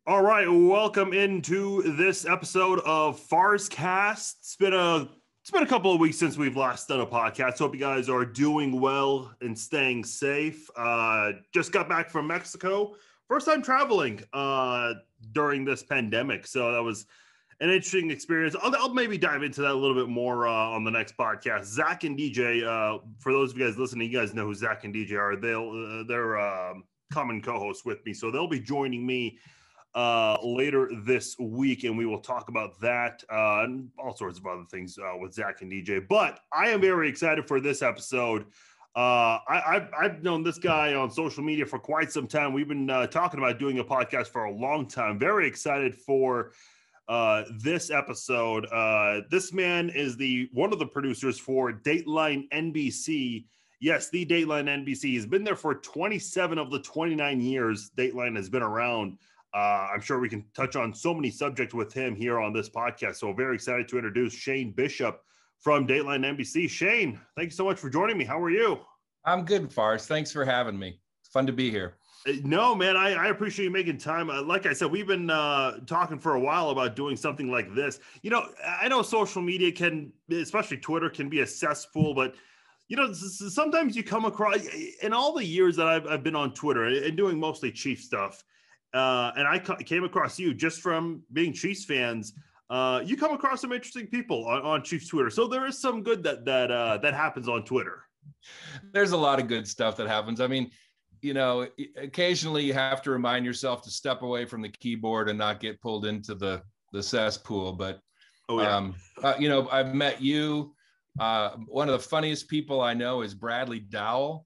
All right, welcome into this episode of Farz Cast. It's been a couple of weeks since we've last done a podcast. Hope you guys are doing well and staying safe. Just got back from Mexico. First time traveling during this pandemic, so that was an interesting experience. I'll maybe dive into that a little bit more on the next podcast. Zach and DJ, for those of you guys listening, you guys know who Zach and DJ are. They're common co-hosts with me, so they'll be joining me later this week, and we will talk about that and all sorts of other things with Zach and DJ. But I am very excited for this episode. I've known this guy on social media for quite some time. We've been talking about doing a podcast for a long time. Very excited for this episode. This man is one of the producers for Dateline NBC. Yes, the Dateline NBC has been there for 27 of the 29 years Dateline has been around. I'm sure we can touch on so many subjects with him here on this podcast. So very excited to introduce Shane Bishop from Dateline NBC. Shane, thank you so much for joining me. How are you? I'm good, Farz. Thanks for having me. It's fun to be here. No, man, I appreciate you making time. Like I said, we've been talking for a while about doing something like this. You know, I know social media can, especially Twitter, can be a cesspool, but you know, sometimes you come across, in all the years that I've been on Twitter and doing mostly Chiefs stuff, and I came across you just from being Chiefs fans. You come across some interesting people on Chiefs Twitter. So there is some good that happens on Twitter. There's a lot of good stuff that happens. I mean, you know, occasionally you have to remind yourself to step away from the keyboard and not get pulled into the cesspool. But, you know, I've met you. One of the funniest people I know is Bradley Dowell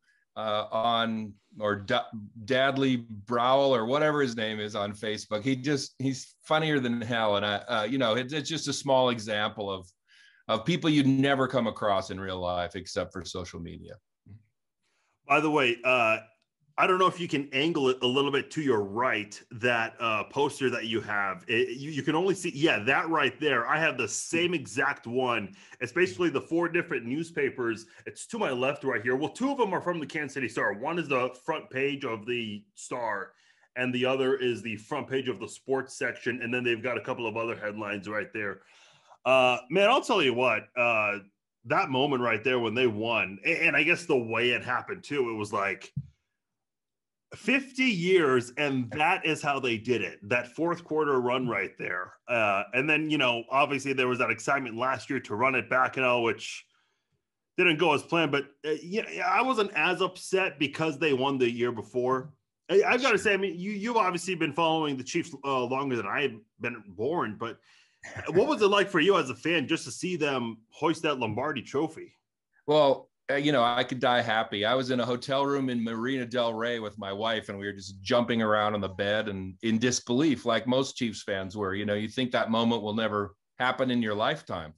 Dadley Browell or whatever his name is on Facebook. He's funnier than hell. And you know, it's just a small example of people you'd never come across in real life except for social media. By the way, I don't know if you can angle it a little bit to your right, that poster that you have. You can only see, that right there. I have the same exact one. It's basically the 4 different newspapers. It's to my left right here. Well, 2 of them are from the Kansas City Star. One is the front page of the Star, and the other is the front page of the sports section. And then they've got a couple of other headlines right there. Man, I'll tell you what, that moment right there when they won, and I guess the way it happened too, it was like 50 years, and that is how they did it. That fourth quarter run right there. And then, you know, obviously there was that excitement last year to run it back, you know, which didn't go as planned. But, I wasn't as upset because they won the year before. I've got to say, I mean, you've obviously been following the Chiefs longer than I've been born. But what was it like for you as a fan just to see them hoist that Lombardi trophy? Well, you know, I could die happy. I was in a hotel room in Marina del Rey with my wife, and we were just jumping around on the bed and in disbelief, like most Chiefs fans were. You know, you think that moment will never happen in your lifetime.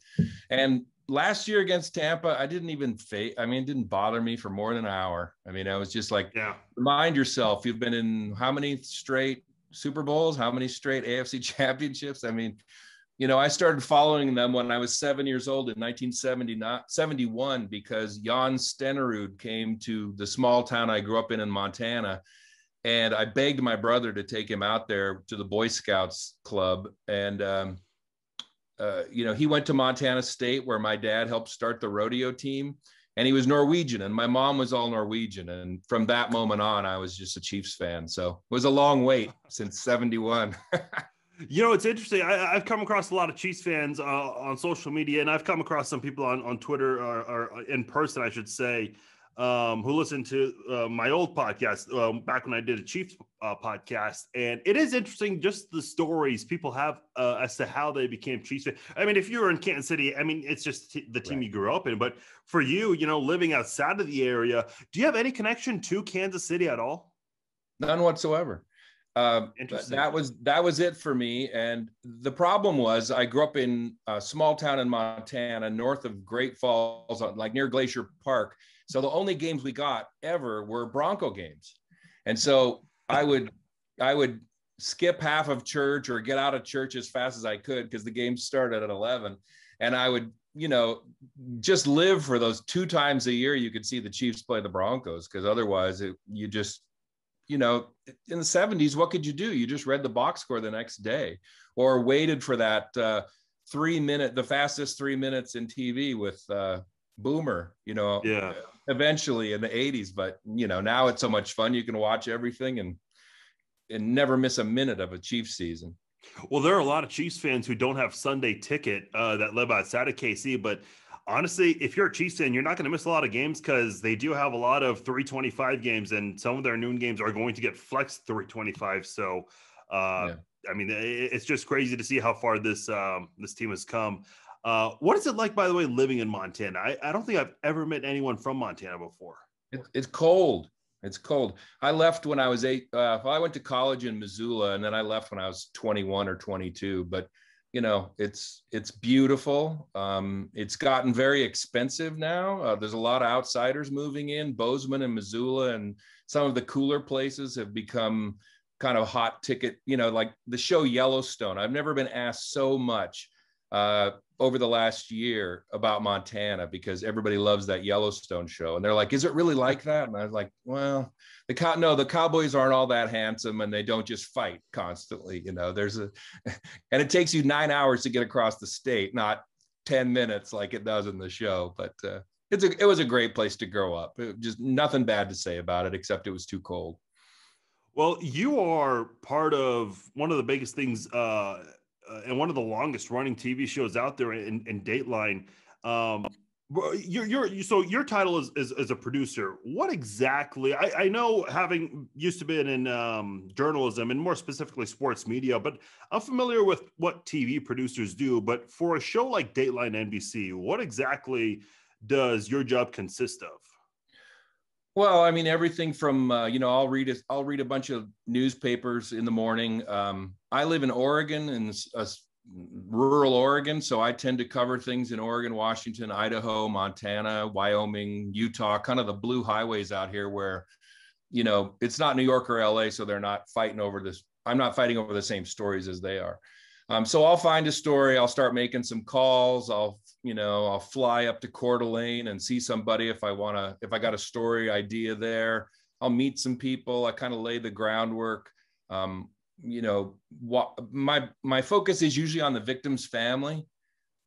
And last year against Tampa, I didn't even it didn't bother me for more than an hour. I mean, I was just like, Remind yourself, you've been in how many straight Super Bowls, how many straight AFC championships? I mean, you know, I started following them when I was 7 years old in 1971 because Jan Stenerud came to the small town I grew up in Montana. And I begged my brother to take him out there to the Boy Scouts Club. And, you know, he went to Montana State where my dad helped start the rodeo team. And he was Norwegian, and my mom was all Norwegian. And from that moment on, I was just a Chiefs fan. So it was a long wait since 71. You know, it's interesting. I've come across a lot of Chiefs fans on social media, and I've come across some people on Twitter or in person, I should say, who listened to my old podcast back when I did a Chiefs podcast. And it is interesting just the stories people have as to how they became Chiefs fans. I mean, if you were in Kansas City, I mean, it's just the team you grew up in. But for you, you know, living outside of the area, do you have any connection to Kansas City at all? None whatsoever. That was it for me. And the problem was I grew up in a small town in Montana, north of Great Falls, like near Glacier Park. So the only games we got ever were Bronco games. And so I would skip half of church or get out of church as fast as I could because the game started at 11. And I would, you know, just live for those 2 times a year you could see the Chiefs play the Broncos, because otherwise you just you know, in the 70s, what could you do? You just read the box score the next day, or waited for that 3 minute, the fastest 3 minutes in TV with Boomer, you know, Yeah. eventually in the 80s. But, you know, now it's so much fun. You can watch everything and never miss a minute of a Chiefs season. Well, there are a lot of Chiefs fans who don't have Sunday ticket that live outside of KC, but honestly, if you're a Chiefs fan, you're not going to miss a lot of games because they do have a lot of 325 games, and some of their noon games are going to get flexed 325. So, I mean, it's just crazy to see how far this this team has come. What is it like, by the way, living in Montana? I don't think I've ever met anyone from Montana before. It's cold. It's cold. I left when I was 8. Well, I went to college in Missoula, and then I left when I was 21 or 22. But, you know, it's beautiful. It's gotten very expensive now. There's a lot of outsiders moving in. Bozeman and Missoula and some of the cooler places have become kind of hot ticket, you know, like the show Yellowstone. I've never been asked so much over the last year about Montana because everybody loves that Yellowstone show. And they're like, is it really like that? And I was like, well, the Cowboys aren't all that handsome and they don't just fight constantly. You know, and it takes you 9 hours to get across the state, not 10 minutes like it does in the show. But it was a great place to grow up. Just nothing bad to say about it, except it was too cold. Well, you are part of one of the biggest things and one of the longest running TV shows out there in Dateline. So your title is a producer. What exactly? I know, having used to be in journalism and more specifically sports media, but I'm familiar with what TV producers do. But for a show like Dateline NBC, what exactly does your job consist of? Well, I mean, everything from, you know, I'll read a bunch of newspapers in the morning. I live in Oregon, in rural Oregon, so I tend to cover things in Oregon, Washington, Idaho, Montana, Wyoming, Utah, kind of the blue highways out here where, you know, it's not New York or LA, so they're not fighting over this. I'm not fighting over the same stories as they are. So I'll find a story. I'll start making some calls. I'll fly up to Coeur d'Alene and see somebody if I got a story idea there. I'll meet some people. I kind of lay the groundwork. You know, my focus is usually on the victim's family.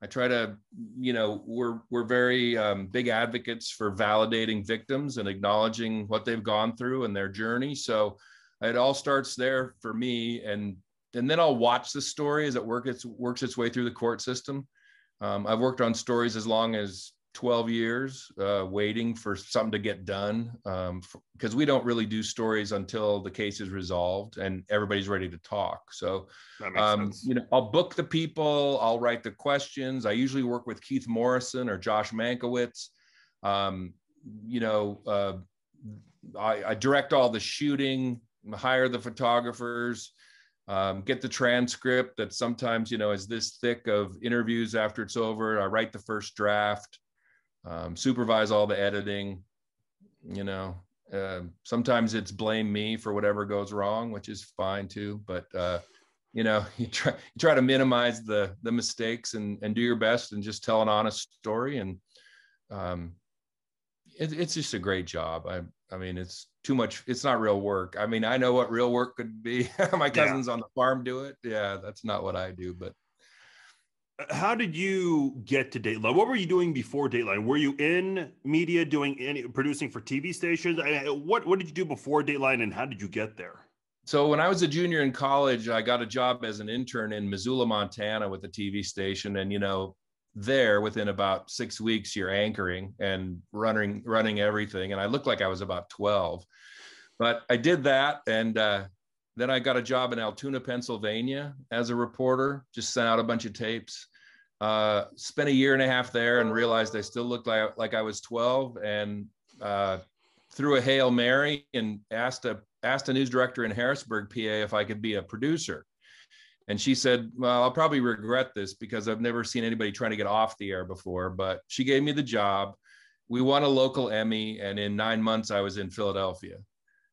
I try to, you know, we're very big advocates for validating victims and acknowledging what they've gone through and their journey. So it all starts there for me, and then I'll watch the story as it works its way through the court system. I've worked on stories as long as 12 years, waiting for something to get done, because we don't really do stories until the case is resolved and everybody's ready to talk. So, That makes sense. you know, I'll book the people, I'll write the questions. I usually work with Keith Morrison or Josh Mankiewicz. You know, I direct all the shooting, hire the photographers, get the transcript that sometimes, you know, is this thick of interviews after it's over. I write the first draft, supervise all the editing, you know. Sometimes it's blame me for whatever goes wrong, which is fine too. But, you know, you try to minimize the mistakes and do your best and just tell an honest story. And it's just a great job. I mean, it's too much. It's not real work. I mean, I know what real work could be. My cousins on the farm do it. Yeah, that's not what I do. But how did you get to Dateline? What were you doing before Dateline? Were you in media producing for TV stations? What did you do before Dateline, and how did you get there? So when I was a junior in college, I got a job as an intern in Missoula, Montana with a TV station. And, you know, there within about 6 weeks, you're anchoring and running everything. And I looked like I was about 12, but I did that. And then I got a job in Altoona, Pennsylvania as a reporter, just sent out a bunch of tapes, spent a year and a half there and realized I still looked like I was 12, and threw a Hail Mary and asked a news director in Harrisburg, PA, if I could be a producer. And she said, well, I'll probably regret this because I've never seen anybody trying to get off the air before, but she gave me the job. We won a local Emmy, and in 9 months I was in Philadelphia.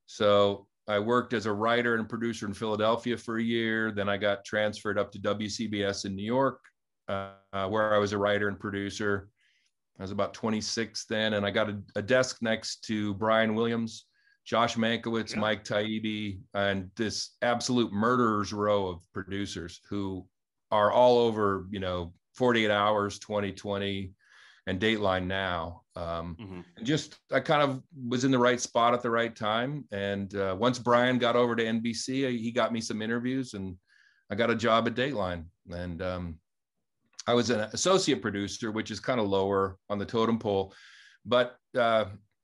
So I worked as a writer and producer in Philadelphia for a year. Then I got transferred up to WCBS in New York, where I was a writer and producer. I was about 26 then, and I got a desk next to Brian Williams, Josh Mankiewicz, Mike Taibbi, and this absolute murderer's row of producers who are all over, 48 Hours, 2020, and Dateline Now. And just, I kind of was in the right spot at the right time. And once Brian got over to NBC, he got me some interviews and I got a job at Dateline. And I was an associate producer, which is kind of lower on the totem pole. But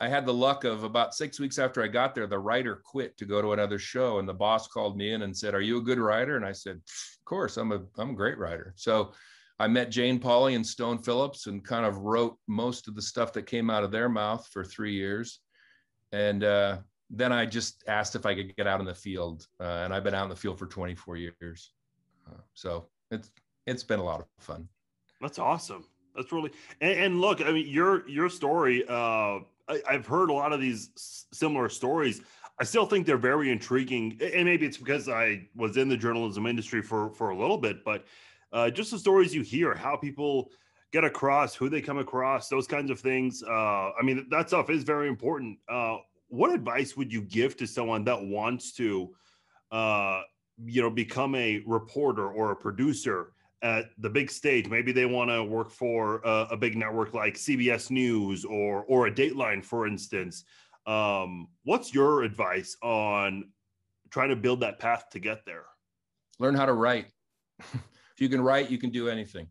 I had the luck of about 6 weeks after I got there, the writer quit to go to another show. And the boss called me in and said, "Are you a good writer?" And I said, "Of course, I'm a great writer." So I met Jane Pauley and Stone Phillips and kind of wrote most of the stuff that came out of their mouth for 3 years. And then I just asked if I could get out in the field. And I've been out in the field for 24 years. So it's been a lot of fun. That's awesome. That's really, and look, I mean, your story, I've heard a lot of these similar stories. I still think they're very intriguing, and maybe it's because I was in the journalism industry for a little bit, but just the stories you hear, how people get across, who they come across, those kinds of things. I mean, that stuff is very important. What advice would you give to someone that wants to, become a reporter or a producer at the big stage? Maybe they want to work for a big network like CBS News or a Dateline, for instance. What's your advice on trying to build that path to get there? Learn how to write. If you can write, you can do anything.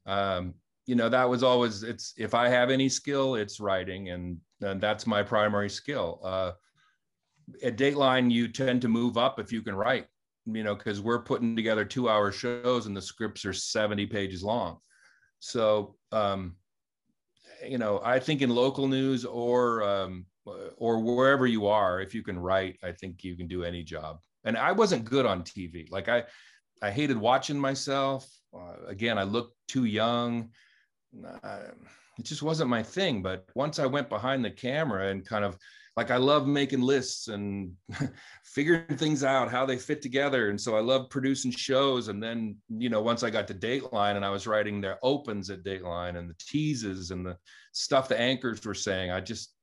That was always, if I have any skill, it's writing, and that's my primary skill. At Dateline, you tend to move up if you can write, because we're putting together 2-hour shows and the scripts are 70 pages long. So, I think in local news or wherever you are, if you can write, I think you can do any job. And I wasn't good on TV. Like I hated watching myself. Again, I looked too young. It just wasn't my thing. But once I went behind the camera and kind of, like, I love making lists and figuring things out, how they fit together. And so I love producing shows. And then, once I got to Dateline and I was writing their opens at Dateline and the teases and the stuff the anchors were saying, I just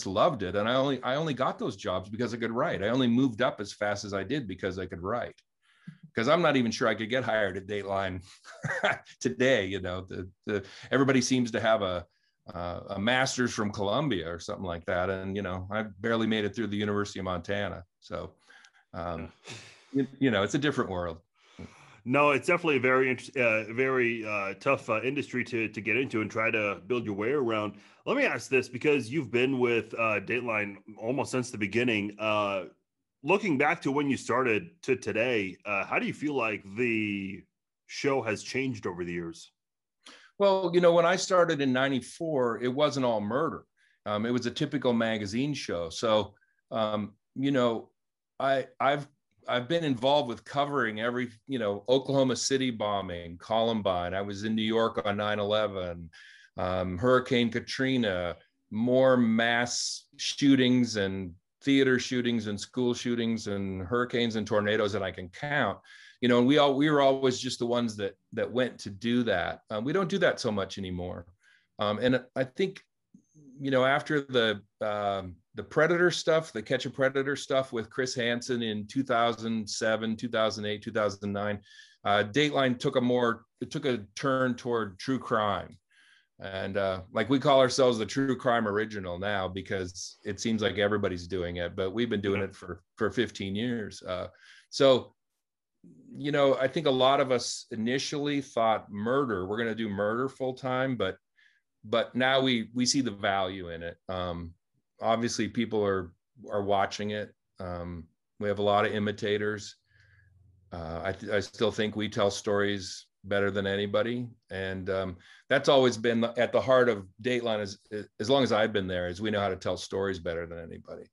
loved it. And I only got those jobs because I could write. I only moved up as fast as I did because I could write. Because I'm not even sure I could get hired at Dateline today. Everybody seems to have a master's from Columbia or something like that, and I barely made it through the University of Montana. So, it's a different world. No, it's definitely a very tough industry to get into and try to build your way around. Let me ask this, because you've been with Dateline almost since the beginning. Looking back to when you started to today, how do you feel like the show has changed over the years? Well, when I started in '94, it wasn't all murder. It was a typical magazine show. So, I've been involved with covering every, Oklahoma City bombing, Columbine. I was in New York on 9/11, Hurricane Katrina, more mass shootings and theater shootings and school shootings and hurricanes and tornadoes that I can count. And we were always just the ones that went to do that. We don't do that so much anymore. And I think, after the Predator stuff, the Catch a Predator stuff with Chris Hansen in 2007, 2008, 2009, Dateline took a turn toward true crime. And like, we call ourselves the True Crime Original now because it seems like everybody's doing it, but we've been doing it for 15 years. So, I think a lot of us initially thought we're going to do murder full time, but now we see the value in it. Obviously people are watching it. We have a lot of imitators. I still think we tell stories better than anybody. And that's always been at the heart of Dateline as long as I've been there, is we know how to tell stories better than anybody.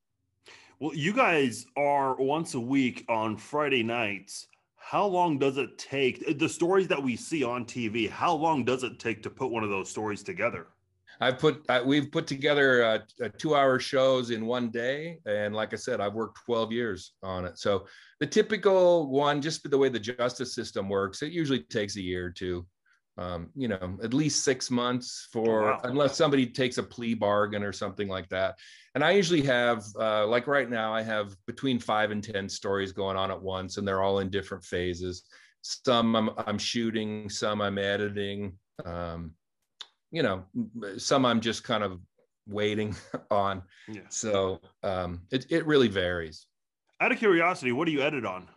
Well, you guys are once a week on Friday nights. How long does it take, the stories that we see on TV, how long does it take to put one of those stories together? We've put together 2-hour shows in one day. And like I said, I've worked 12 years on it. So the typical one, just the way the justice system works, it usually takes a year or two. at least 6 months for, wow. unless somebody takes a plea bargain or something like that. And I usually have, like right now, I have between 5 and 10 stories going on at once, and they're all in different phases. Some I'm shooting, some I'm editing, some I'm just kind of waiting on. Yeah. So it really varies. Out of curiosity, what do you edit on?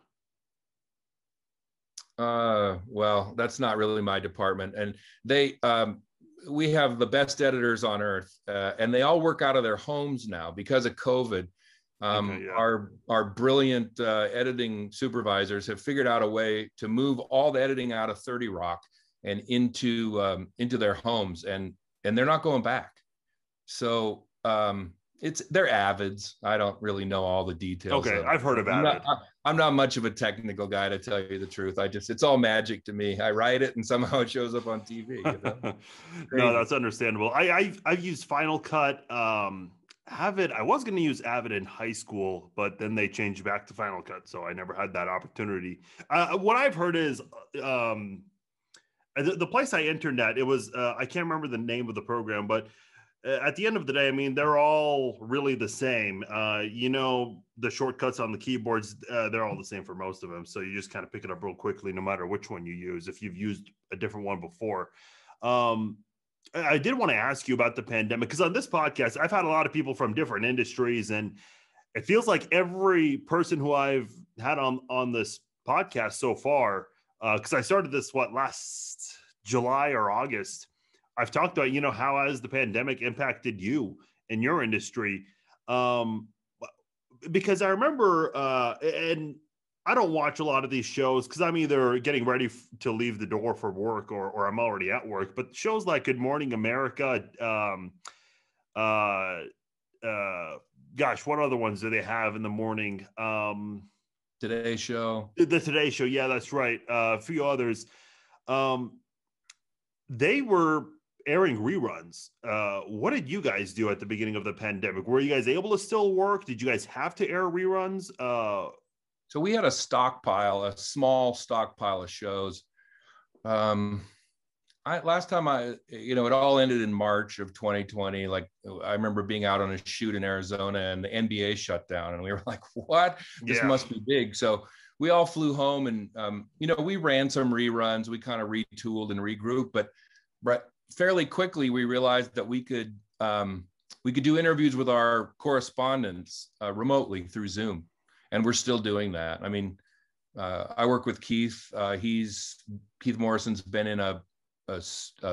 Well, that's not really my department. And we have the best editors on earth, and they all work out of their homes now because of COVID. Our brilliant editing supervisors have figured out a way to move all the editing out of 30 Rock and into their homes, and they're not going back. So they're avids. I don't really know all the details. Okay, I've heard of avid. I'm not much of a technical guy, to tell you the truth. it's all magic to me. I write it and somehow it shows up on TV. No, that's understandable. I've used Final Cut. Avid, I was going to use Avid in high school, but then they changed back to Final Cut, so I never had that opportunity. What I've heard is the place I entered at, it was I can't remember the name of the program, but at the end of the day, I mean, they're all really the same. The shortcuts on the keyboards, they're all the same for most of them. So you just kind of pick it up real quickly, no matter which one you use, if you've used a different one before. I did want to ask you about the pandemic, because on this podcast, I've had a lot of people from different industries, and it feels like every person who I've had on this podcast so far, because I started this, last July or August, I've talked about, how has the pandemic impacted you in your industry? Because I remember, and I don't watch a lot of these shows because I'm either getting ready to leave the door for work or I'm already at work. But shows like Good Morning America, gosh, what other ones do they have in the morning? Today Show. The Today Show. Yeah, that's right. A few others. They were airing reruns. What did you guys do at the beginning of the pandemic? Were you guys able to still work? Did you guys have to air reruns? So we had a small stockpile of shows. Last time it all ended in March of 2020. Like, I remember being out on a shoot in Arizona and the NBA shut down, and we were like, what? This must be big. So we all flew home, and, we ran some reruns. We kind of retooled and regrouped, but fairly quickly we realized that we could do interviews with our correspondents remotely through Zoom. And we're still doing that. I mean, I work with Keith. Keith Morrison's been in a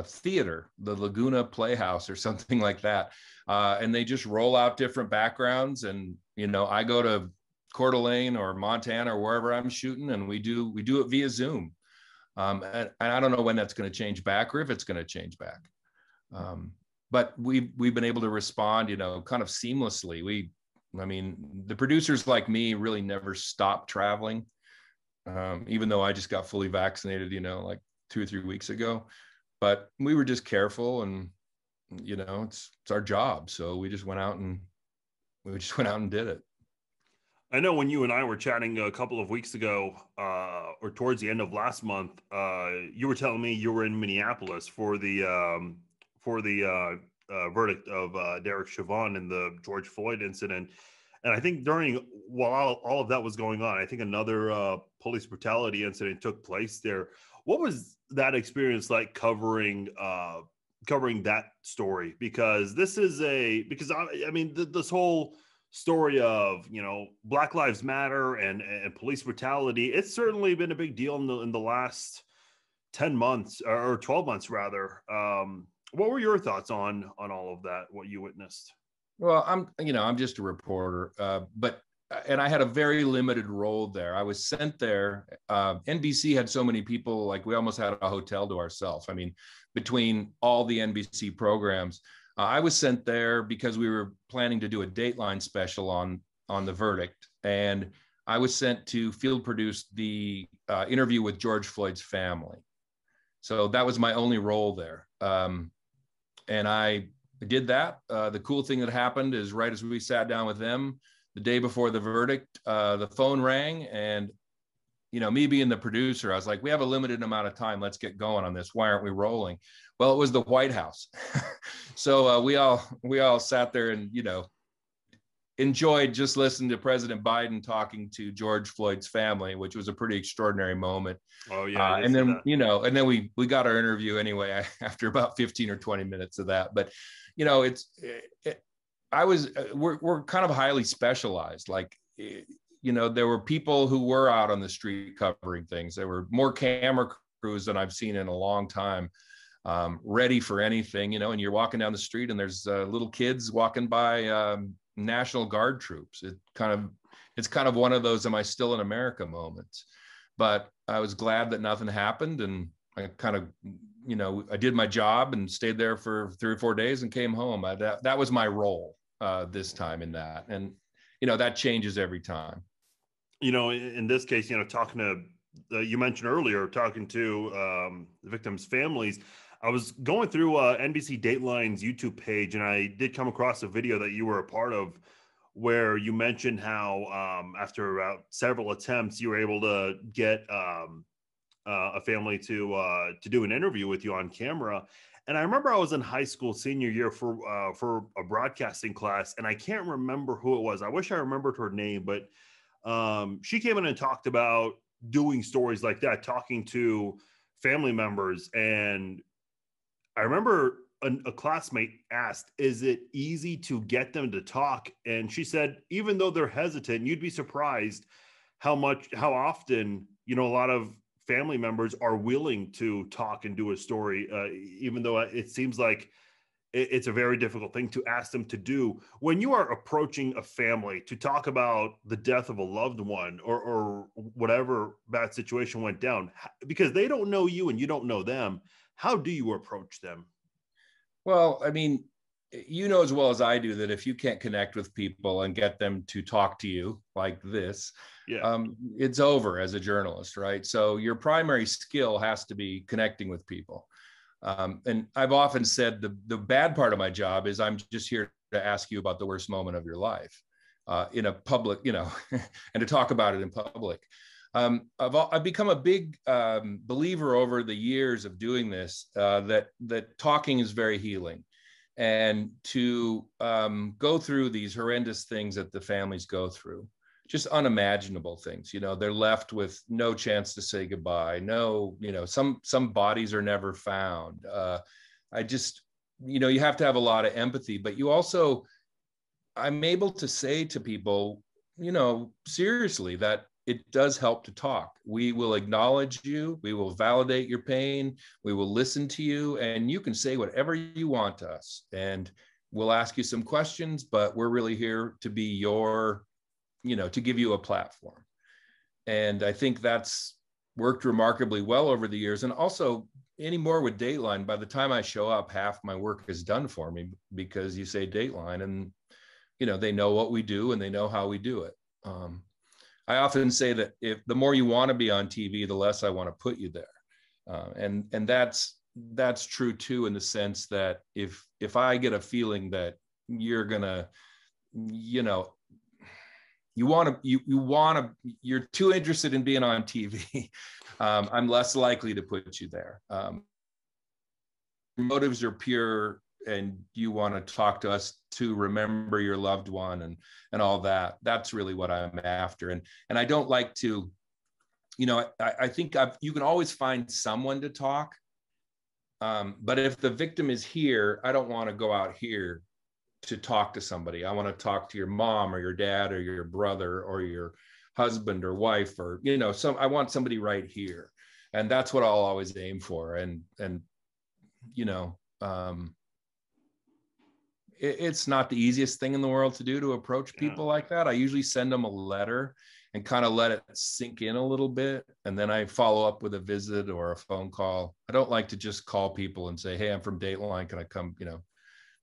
theater, the Laguna Playhouse or something like that. And they just roll out different backgrounds. And, I go to Coeur d'Alene or Montana or wherever I'm shooting, and we do it via Zoom. And I don't know when that's going to change back or if it's going to change back. But we've been able to respond, kind of seamlessly. The producers like me really never stopped traveling, even though I just got fully vaccinated, like 2 or 3 weeks ago. But we were just careful, and it's our job. So we just went out and did it. I know when you and I were chatting a couple of weeks ago, or towards the end of last month, you were telling me you were in Minneapolis for the verdict of Derek Chauvin in the George Floyd incident. And I think while all of that was going on, I think another police brutality incident took place there. What was that experience like covering that story? Because this is this whole story of, Black Lives Matter and police brutality, it's certainly been a big deal in the last 10 months or 12 months rather. What were your thoughts on all of that, what you witnessed? Well, I'm just a reporter, and I had a very limited role there. I was sent there. NBC had so many people, like we almost had a hotel to ourselves. I mean, between all the NBC programs, I was sent there because we were planning to do a Dateline special on the verdict. And I was sent to field produce the interview with George Floyd's family. So that was my only role there. And I did that. The cool thing that happened is right as we sat down with them the day before the verdict, the phone rang, and me being the producer, I was like, we have a limited amount of time. Let's get going on this. Why aren't we rolling? Well, it was the White House. So we all sat there and, enjoyed just listening to President Biden talking to George Floyd's family, which was a pretty extraordinary moment. Oh yeah. And then, and then we got our interview anyway, after about 15 or 20 minutes of that. But, we're kind of highly specialized. Like, there were people who were out on the street covering things. There were more camera crews than I've seen in a long time, ready for anything, and you're walking down the street and there's little kids walking by, National Guard troops. It's kind of one of those "am I still in America" moments. But I was glad that nothing happened, and I kind of, I did my job and stayed there for 3 or 4 days and came home. That was my role this time in that, and that changes every time. In this case, talking to you mentioned earlier, talking to the victims' families. I was going through NBC Dateline's YouTube page, and I did come across a video that you were a part of where you mentioned how after about several attempts, you were able to get a family to do an interview with you on camera. And I remember I was in high school senior year for a broadcasting class, and I can't remember who it was. I wish I remembered her name, but she came in and talked about doing stories like that, talking to family members. And I remember a classmate asked, is it easy to get them to talk? And she said, even though they're hesitant, you'd be surprised how often, a lot of family members are willing to talk and do a story, even though it seems like it's a very difficult thing to ask them to do. When you are approaching a family to talk about the death of a loved one or whatever bad situation went down, because they don't know you and you don't know them, how do you approach them? Well, I mean, as well as I do that if you can't connect with people and get them to talk to you like this, it's over as a journalist, right? So your primary skill has to be connecting with people. And I've often said the bad part of my job is I'm just here to ask you about the worst moment of your life in a public, and to talk about it in public. I've become a big believer over the years of doing this, that talking is very healing, and to go through these horrendous things that the families go through, just unimaginable things. They're left with no chance to say goodbye. No, some bodies are never found. You have to have a lot of empathy, but I'm able to say to people, seriously, that it does help to talk. We will acknowledge you. We will validate your pain. We will listen to you, and you can say whatever you want to us. And we'll ask you some questions, but we're really here to be to give you a platform. And I think that's worked remarkably well over the years. And also anymore with Dateline, by the time I show up, half my work is done for me, because you say Dateline and, they know what we do and they know how we do it. I often say that if the more you want to be on TV, the less I want to put you there. And that's true too, in the sense that if I get a feeling that you're gonna, you're too interested in being on TV, I'm less likely to put you there. Motives are pure, and you want to talk to us to remember your loved one and all that. That's really what I'm after. And I don't like to, I think you can always find someone to talk. But if the victim is here, I don't want to go out here to talk to somebody. I want to talk to your mom or your dad or your brother or your husband or wife, or, I want somebody right here. And that's what I'll always aim for. And it's not the easiest thing in the world to do, to approach people like that. I usually send them a letter and kind of let it sink in a little bit. And then I follow up with a visit or a phone call. I don't like to just call people and say, hey, I'm from Dateline, can I come?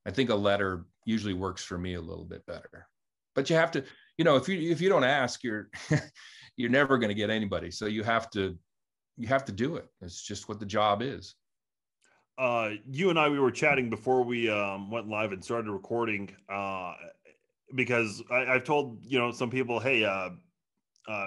I think a letter usually works for me a little bit better. But you have to, if you don't ask, you're never going to get anybody. So you have to do it. It's just what the job is. You and I, we were chatting before we went live and started recording, because I've told, some people, hey,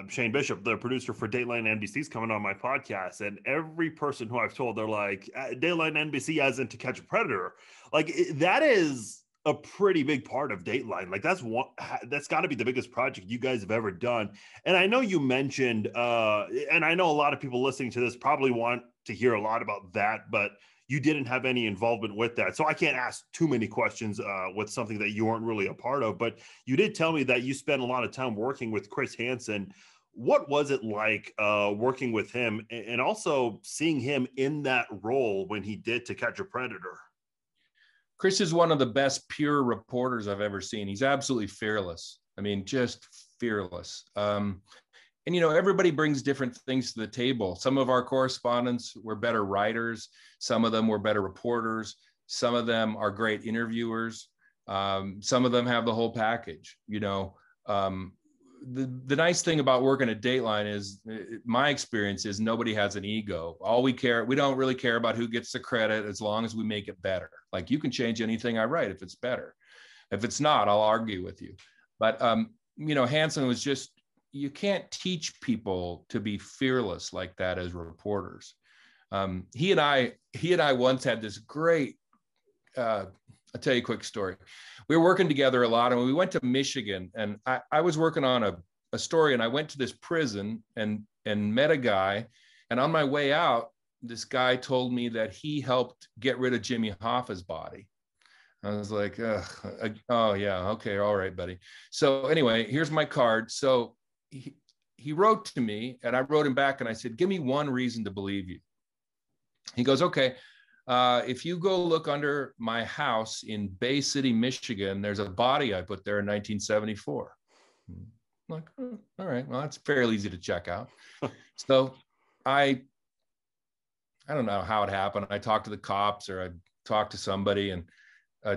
Shane Bishop, the producer for Dateline NBC, is coming on my podcast, and every person who I've told, they're like, Dateline NBC as in To Catch a Predator. Like that is a pretty big part of Dateline. Like that's got to be the biggest project you guys have ever done. And I know you mentioned, and I know a lot of people listening to this probably want to hear a lot about that, but you didn't have any involvement with that. So I can't ask too many questions with something that you weren't really a part of, but you did tell me that you spent a lot of time working with Chris Hansen. What was it like working with him and also seeing him in that role when he did To Catch a Predator? Chris is one of the best pure reporters I've ever seen. He's absolutely fearless. I mean, just fearless. And, everybody brings different things to the table. Some of our correspondents were better writers. Some of them were better reporters. Some of them are great interviewers. Some of them have the whole package. The nice thing about working at Dateline is my experience is nobody has an ego. We don't really care about who gets the credit as long as we make it better. Like you can change anything I write if it's better. If it's not, I'll argue with you. But, Hansen was just, you can't teach people to be fearless like that as reporters. He and I once had this great, I'll tell you a quick story. We were working together a lot, and we went to Michigan, and I was working on a story, and I went to this prison and met a guy, and on my way out, this guy told me that he helped get rid of Jimmy Hoffa's body. I was like, oh yeah, okay, all right, buddy. So anyway, here's my card. So he wrote to me, and I wrote him back, and I said, give me one reason to believe you. He goes, okay, if you go look under my house in Bay City, Michigan, there's a body I put there in 1974. I'm like, all right, well, that's fairly easy to check out. So I don't know how it happened. I talked to the cops, or I talked to somebody, and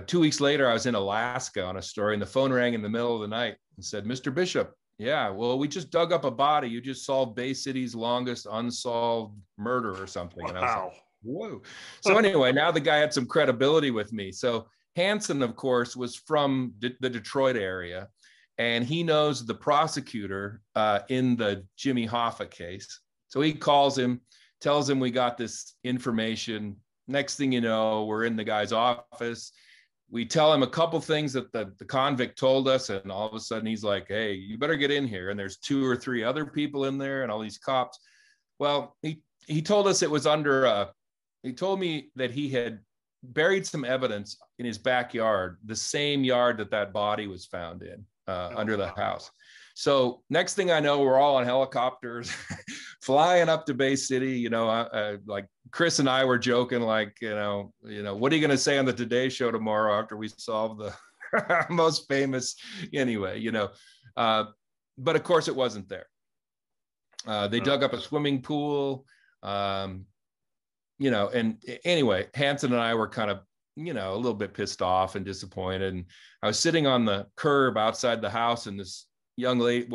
2 weeks later, I was in Alaska on a story, and the phone rang in the middle of the night and said, Mr. Bishop, yeah, well, we just dug up a body. You just solved Bay City's longest unsolved murder or something. And I was like, whoa. So anyway, now the guy had some credibility with me. So Hansen, of course, was from the Detroit area, and he knows the prosecutor in the Jimmy Hoffa case. So he calls him, tells him we got this information. Next thing you know, we're in the guy's office. We tell him a couple things that the convict told us, and all of a sudden he's like, hey, you better get in here. And there's 2 or 3 other people in there and all these cops. Well, he told us it was he told me that he had buried some evidence in his backyard, the same yard that body was found in, under the house. So next thing I know, we're all on helicopters flying up to Bay City. Like Chris and I were joking, like, what are you going to say on the Today Show tomorrow after we solve the most famous, anyway, but of course it wasn't there. They dug up a swimming pool, and anyway, Hansen and I were kind of, a little bit pissed off and disappointed. And I was sitting on the curb outside the house, and this young lady,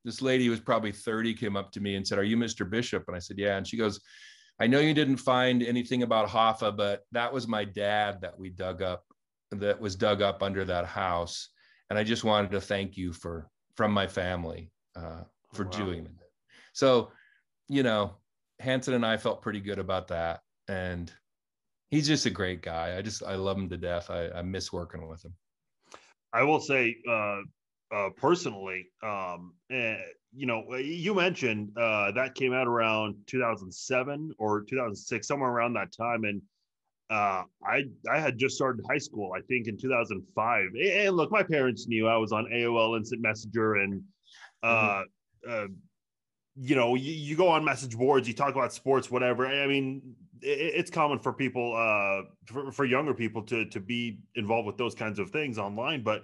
this lady who was probably 30 came up to me and said, are you Mr. Bishop? And I said, yeah. And she goes, I know you didn't find anything about Hoffa, but that was my dad that was dug up under that house. And I just wanted to thank you from my family for doing that. So, Hansen and I felt pretty good about that. And he's just a great guy. I love him to death. I miss working with him. I will say, personally, you mentioned that came out around 2007 or 2006, somewhere around that time. And I had just started high school, I think in 2005. And look, my parents knew I was on AOL Instant Messenger, and you go on message boards, you talk about sports, whatever. I mean, it's common for people, for younger people to be involved with those kinds of things online. But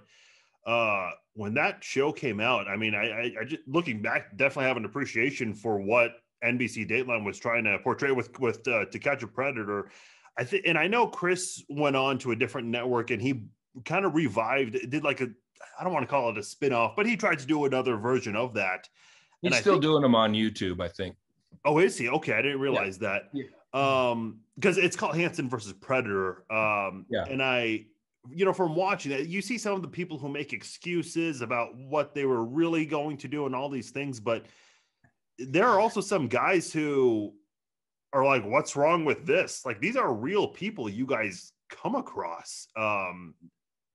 when that show came out, I mean, I just, looking back, definitely have an appreciation for what NBC Dateline was trying to portray with To Catch a Predator. And I know Chris went on to a different network, and he kind of did like I don't want to call it a spinoff, but he tried to do another version of that. He's still doing them on YouTube, I think. Oh, is he? Okay, I didn't realize that. Yeah. Because it's called Hansen versus Predator. And I from watching it, you see some of the people who make excuses about what they were really going to do and all these things, but there are also some guys who are like, what's wrong with this? Like, these are real people you guys come across. And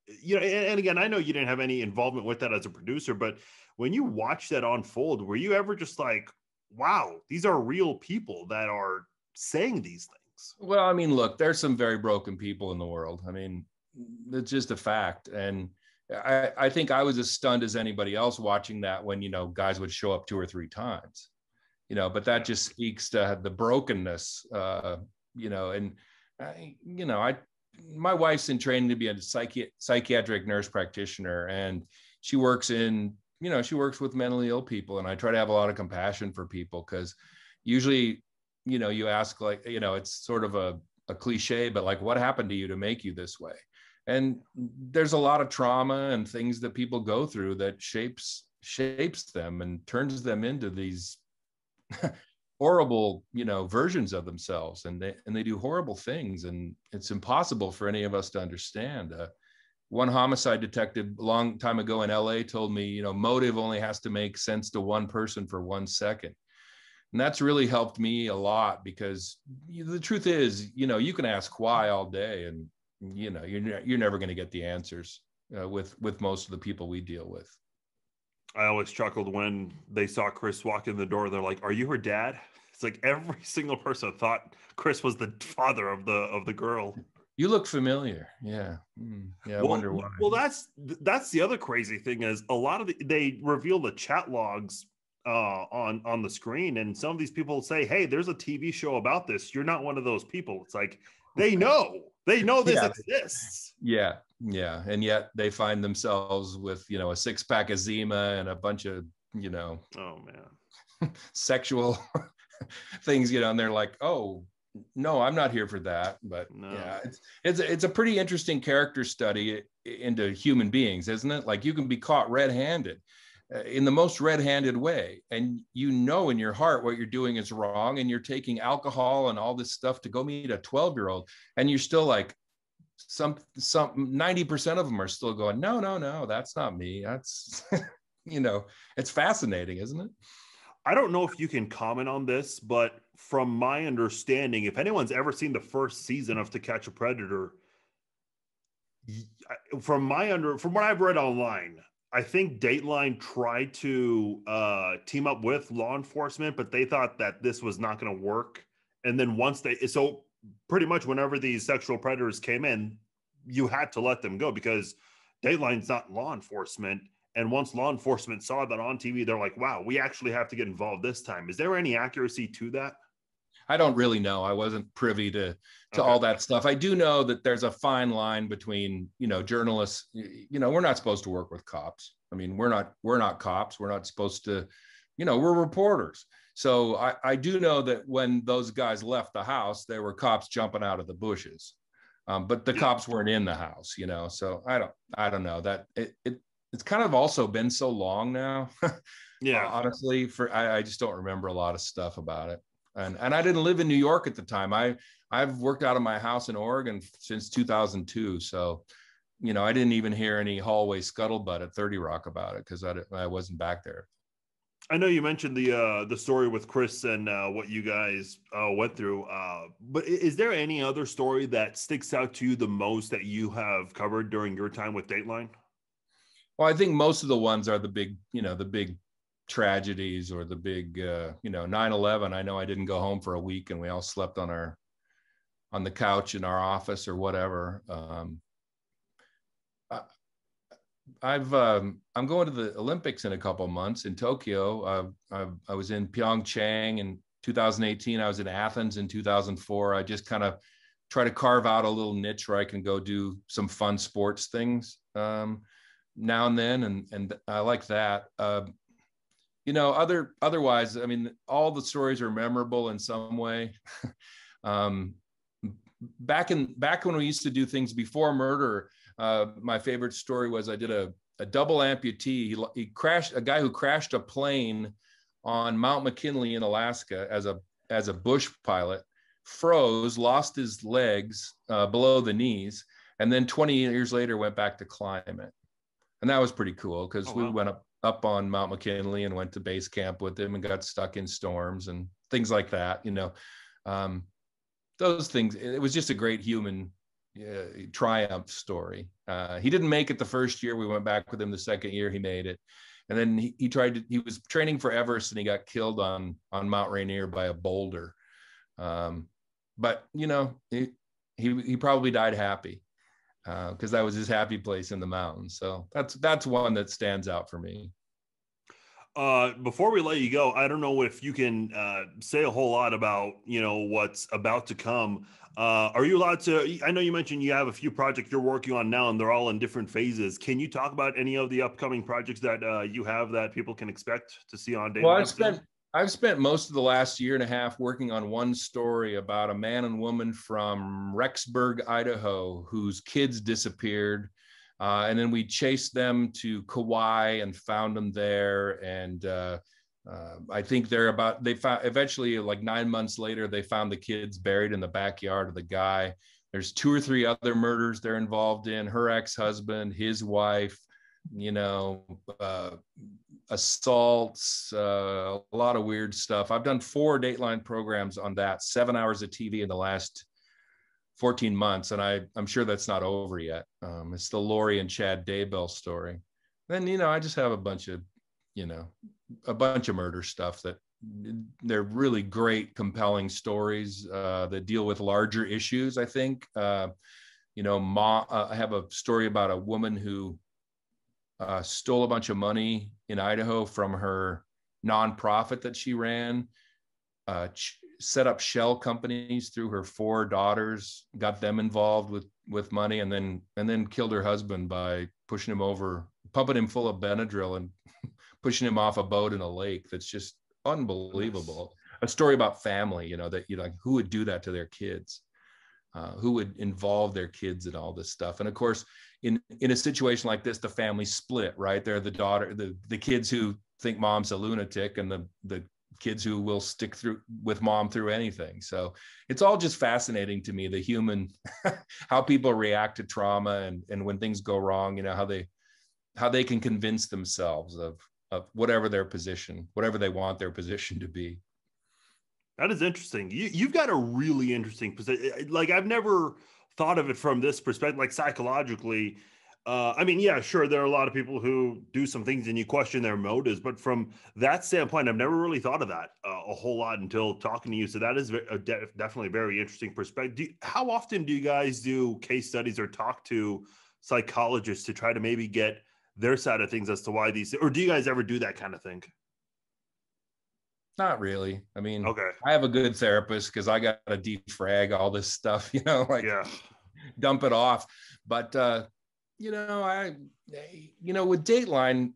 again, I know you didn't have any involvement with that as a producer, but when you watch that unfold, were you ever just like, wow, these are real people that are saying these things? Well, I mean, look, there's some very broken people in the world. I mean, it's just a fact. And I think I was as stunned as anybody else watching that when, guys would show up 2 or 3 times, but that just speaks to the brokenness, and my wife's in training to be a psychiatric nurse practitioner, and she works with mentally ill people. And I try to have a lot of compassion for people, because usually, you ask, like, it's sort of a cliche, but like, what happened to you to make you this way? And there's a lot of trauma and things that people go through that shapes them and turns them into these horrible, versions of themselves. And they do horrible things. And it's impossible for any of us to understand. One homicide detective a long time ago in LA told me, motive only has to make sense to one person for 1 second. And that's really helped me a lot, because the truth is, you can ask why all day, and you're never going to get the answers with most of the people we deal with. I always chuckled when they saw Chris walk in the door. They're like, "Are you her dad?" It's like every single person thought Chris was the father of the girl. You look familiar. Yeah. Yeah. I wonder why. Well, that's the other crazy thing is a lot of they reveal the chat logs on the screen, and some of these people say, "Hey, there's a TV show about this. You're not one of those people." It's like they know this exists. Yeah. And yet they find themselves with, a 6-pack of Zima and a bunch of, oh man, sexual things, and they're like, oh no, I'm not here for that. But no. Yeah, it's a pretty interesting character study into human beings, isn't it? Like, you can be caught red-handed in the most red-handed way, and in your heart what you're doing is wrong, and you're taking alcohol and all this stuff to go meet a 12-year-old, and you're still like, some 90% of them are still going, no, that's not me. That's it's fascinating, isn't it? I don't know if you can comment on this, but from my understanding, if anyone's ever seen the first season of To Catch a Predator, from what I've read online, I think Dateline tried to team up with law enforcement, but they thought that this was not going to work. And then so pretty much whenever these sexual predators came in, you had to let them go, because Dateline's not law enforcement. And once law enforcement saw that on TV, they're like, wow, we actually have to get involved this time. Is there any accuracy to that? I don't really know. I wasn't privy to all that stuff. I do know that there's a fine line between, journalists, we're not supposed to work with cops. I mean, we're not cops. We're not supposed to, we're reporters. So I do know that when those guys left the house, there were cops jumping out of the bushes, but the cops weren't in the house, so I don't know that it's kind of also been so long now. Yeah, honestly, I just don't remember a lot of stuff about it. And I didn't live in New York at the time. I've worked out of my house in Oregon since 2002. So, I didn't even hear any hallway scuttlebutt at 30 Rock about it, because I wasn't back there. I know you mentioned the story with Chris and what you guys went through, but is there any other story that sticks out to you the most that you have covered during your time with Dateline? Well, I think most of the ones are the big tragedies, or the big 9/11. I know I didn't go home for a week, and we all slept on the couch in our office or whatever. I'm going to the Olympics in a couple of months in Tokyo. I was in Pyeongchang in 2018. I was in Athens in 2004. I just kind of try to carve out a little niche where I can go do some fun sports things now and then, and I like that. Otherwise, I mean, all the stories are memorable in some way. Back when we used to do things before murder, my favorite story was I did a double amputee. A guy who crashed a plane on Mount McKinley in Alaska as a bush pilot, froze, lost his legs below the knees, And then 20 years later, went back to climate. And that was pretty cool because we went up on Mount McKinley and went to base camp with him and got stuck in storms and things like that. Those things, it was just a great human triumph story. He didn't make it the first year. We went back with him the second year he made it. And then he was training for Everest and he got killed on Mount Rainier by a boulder. But he probably died happy because that was his happy place in the mountains. So that's one that stands out for me. Before we let you go, I don't know if you can say a whole lot about what's about to come. Are you allowed to? I know you mentioned you have a few projects you're working on now, and they're all in different phases. Can you talk about any of the upcoming projects that you have that people can expect to see on Dateline? Well, I've spent most of the last year and a half working on one story about a man and woman from Rexburg, Idaho, whose kids disappeared. And then we chased them to Kauai and found them there. And I think they found eventually, like 9 months later, they found the kids buried in the backyard of the guy. There's 2 or 3 other murders they're involved in, her ex-husband, his wife, assaults, a lot of weird stuff. I've done 4 Dateline programs on that, 7 hours of TV in the last 14 months. And I'm sure that's not over yet. It's the Lori and Chad Daybell story. Then, I just have a bunch of murder stuff that they're really great, compelling stories that deal with larger issues. I think, I have a story about a woman who stole a bunch of money in Idaho from her nonprofit that she ran, set up shell companies through her 4 daughters, got them involved with money, and then killed her husband by pushing him over, pumping him full of Benadryl and pushing him off a boat in a lake. That's just unbelievable. A story about family, that who would do that to their kids? Who would involve their kids in all this stuff? And of course, in a situation like this, the family split, right? They're the kids who think mom's a lunatic, and the kids who will stick through with mom through anything. So it's all just fascinating to me, the human, how people react to trauma and when things go wrong, how they can convince themselves of whatever their position, whatever they want their position to be. That is interesting. You've got a really interesting position. Like, I've never thought of it from this perspective, like psychologically. Yeah, sure, there are a lot of people who do some things and you question their motives, but from that standpoint, I've never really thought of that a whole lot until talking to you. So that is definitely a very interesting perspective. How often do you guys do case studies or talk to psychologists to try to maybe get their side of things as to why or do you guys ever do that kind of thing? Not really. Okay. I have a good therapist because I got to defrag all this stuff, dump it off. But, with Dateline,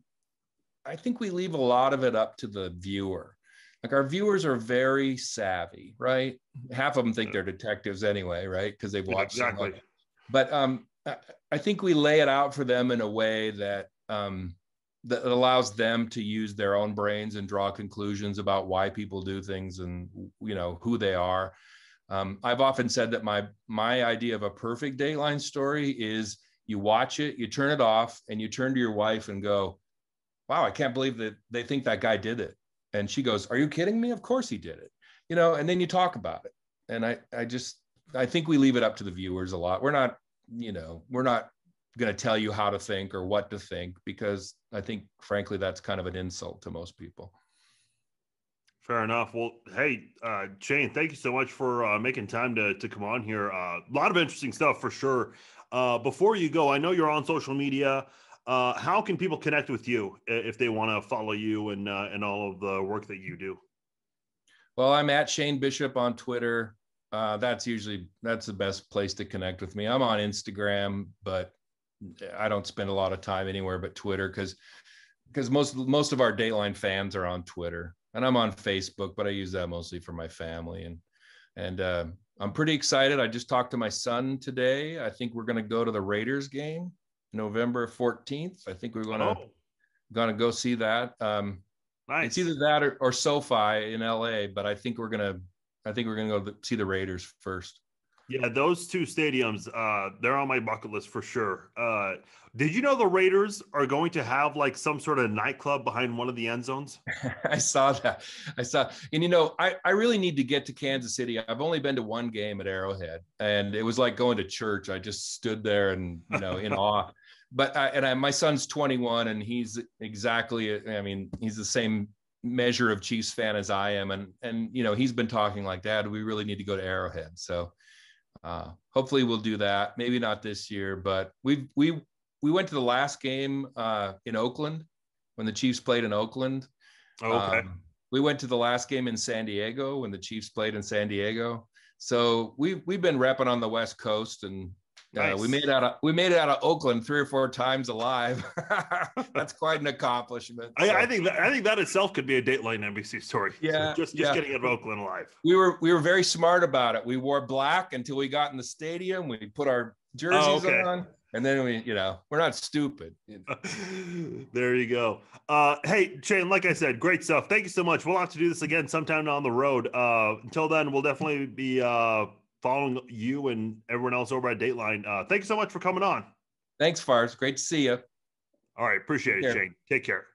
I think we leave a lot of it up to the viewer. Like, our viewers are very savvy, right? Half of them think they're detectives anyway, right? Because they've watched exactly. So much. But I think we lay it out for them in a way that that allows them to use their own brains and draw conclusions about why people do things and who they are. I've often said that my idea of a perfect Dateline story is you watch it, you turn it off, and you turn to your wife and go, wow, I can't believe that they think that guy did it. And she goes, are you kidding me? Of course he did it. And then you talk about it. And I think we leave it up to the viewers a lot. We're not going to tell you how to think or what to think, because I think, frankly, that's kind of an insult to most people. Fair enough. Well, hey, Shane, thank you so much for making time to come on here. A lot of interesting stuff for sure. Before you go, I know you're on social media. How can people connect with you if they want to follow you and all of the work that you do? Well, I'm at Shane Bishop on Twitter. That's the best place to connect with me. I'm on Instagram, but I don't spend a lot of time anywhere but Twitter because most of our Dateline fans are on Twitter, and I'm on Facebook, but I use that mostly for my family. And I'm pretty excited. I just talked to my son today. I think we're going to go to the Raiders game, November 14th. I think we're going to go see that. Nice. It's either that or SoFi in LA, but I think we're going to go see the Raiders first. Yeah, those two stadiums, they're on my bucket list for sure. Did you know the Raiders are going to have like some sort of nightclub behind one of the end zones? I saw that. And I really need to get to Kansas City. I've only been to one game at Arrowhead, and it was like going to church. I just stood there and, in awe. But my son's 21, and he's exactly, he's the same measure of Chiefs fan as I am. And he's been talking like, Dad, we really need to go to Arrowhead. So hopefully we'll do that. Maybe not this year, but we went to the last game in Oakland when the Chiefs played in Oakland. Okay. We went to the last game in San Diego when the Chiefs played in San Diego. So we've been repping on the West Coast, and nice. we made it out of Oakland 3 or 4 times alive. That's quite an accomplishment. So. I think that itself could be a Dateline NBC story. Yeah, so just getting out of Oakland alive. We were very smart about it. We wore black until we got in the stadium. We put our jerseys on. And then we're not stupid. There you go. Hey, Shane, like I said, great stuff. Thank you so much. We'll have to do this again sometime down the road. Until then, we'll definitely be following you and everyone else over at Dateline. Thank you so much for coming on. Thanks, Farz. Great to see you. All right. Appreciate it, Shane. Take care.